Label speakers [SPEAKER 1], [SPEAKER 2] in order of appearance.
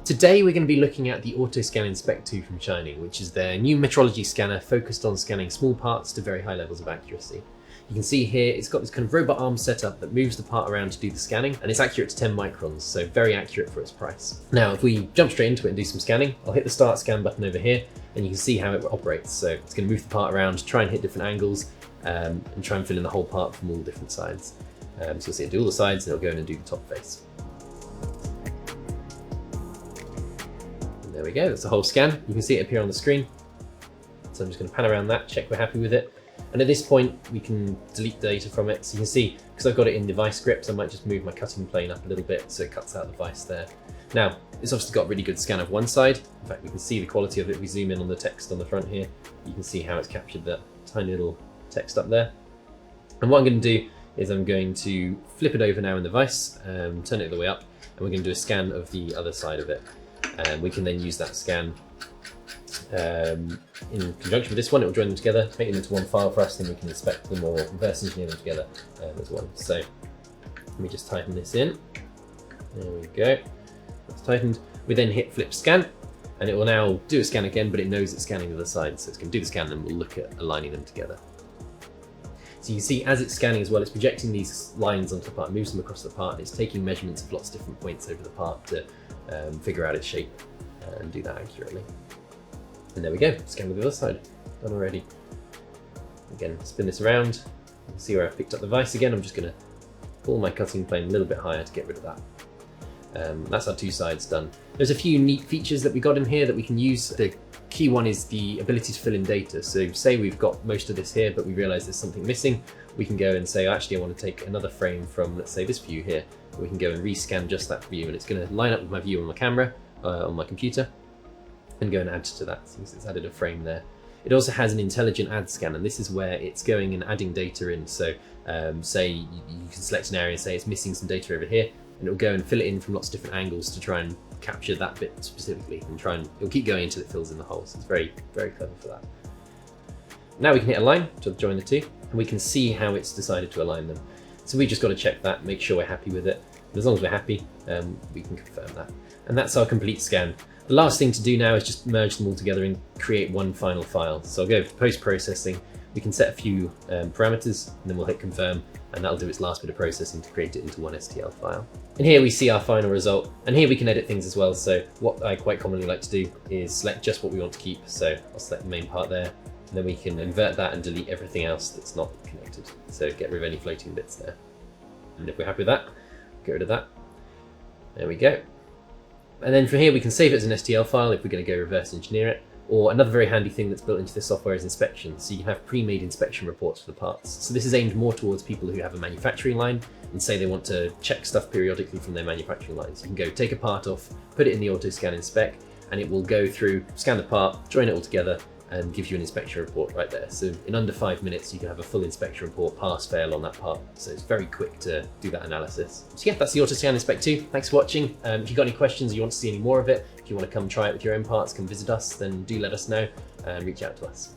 [SPEAKER 1] Today we're going to be looking at the AutoScan Inspec2 from Shining, which is their new metrology scanner focused on scanning small parts to very high levels of accuracy. You can see here it's got this kind of robot arm setup that moves the part around to do the scanning, and it's accurate to 10 microns, so very accurate for its price. Now if we jump straight into it and do some scanning, I'll hit the start scan button over here and you can see how it operates. So it's going to move the part around, try and hit different angles, and try and fill in the whole part from all different sides. So you'll see it do all the sides and it'll go in and do the top face. There we go, that's the whole scan. You can see it appear on the screen. So I'm just going to pan around that, check we're happy with it. And at this point, we can delete the data from it. So you can see, because I've got it in the vice grips, I might just move my cutting plane up a little bit so it cuts out the vice there. Now, it's obviously got a really good scan of one side. In fact, we can see the quality of it. If we zoom in on the text on the front here, you can see how it's captured that tiny little text up there. And what I'm going to do is I'm going to flip it over now in the vice, turn it all the way up, and we're going to do a scan of the other side of it. And we can then use that scan in conjunction with this one. It will join them together, make them into one file for us, then we can inspect them or reverse engineer them together as one. So let me just tighten this in. There we go. That's tightened. We then hit flip scan, and it will now do a scan again, but it knows it's scanning the other side, so it's going to do the scan and we'll look at aligning them together. So you can see as it's scanning as well, it's projecting these lines onto the part, moves them across the part, and it's taking measurements of lots of different points over the part to figure out its shape and do that accurately. And there we go, scan with the other side, done already. Again, spin this around, you can see where I've picked up the vice again. I'm just going to pull my cutting plane a little bit higher to get rid of that. That's our two sides done. There's a few neat features that we got in here that we can use. The key one is the ability to fill in data. So say we've got most of this here, but we realize there's something missing. We can go and say, oh, actually I want to take another frame from, let's say, this view here. We can go and rescan just that view, and it's going to line up with my view on my camera, on my computer, and go and add to that, since it's added a frame there. It also has an intelligent add scan, and this is where it's going and adding data in. So say you can select an area and say it's missing some data over here, and it'll go and fill it in from lots of different angles to try and capture that bit specifically, and it'll keep going until it fills in the hole. So it's very, very clever for that. Now we can hit align to join the two, and we can see how it's decided to align them. So we just got to check that, make sure we're happy with it. And as long as we're happy, we can confirm that. And that's our complete scan. The last thing to do now is just merge them all together and create one final file. So I'll go to post-processing. We can set a few parameters, and then we'll hit confirm, and that'll do its last bit of processing to create it into one STL file. And here we see our final result, and here we can edit things as well. So what I quite commonly like to do is select just what we want to keep. So I'll select the main part there, and then we can invert that and delete everything else that's not connected. So get rid of any floating bits there. And if we're happy with that, get rid of that. There we go. And then from here we can save it as an STL file if we're going to go reverse engineer it. Or another very handy thing that's built into this software is inspection. So you can have pre-made inspection reports for the parts. So this is aimed more towards people who have a manufacturing line and say they want to check stuff periodically from their manufacturing lines. You can go take a part off, put it in the AutoScan Inspec, and it will go through, scan the part, join it all together, and give you an inspection report right there. So in under 5 minutes, you can have a full inspection report, pass, fail on that part. So it's very quick to do that analysis. So yeah, that's the AutoScan Inspec2. Thanks for watching. If you've got any questions or you want to see any more of it, if you want to come try it with your own parts, come visit us, then do let us know and reach out to us.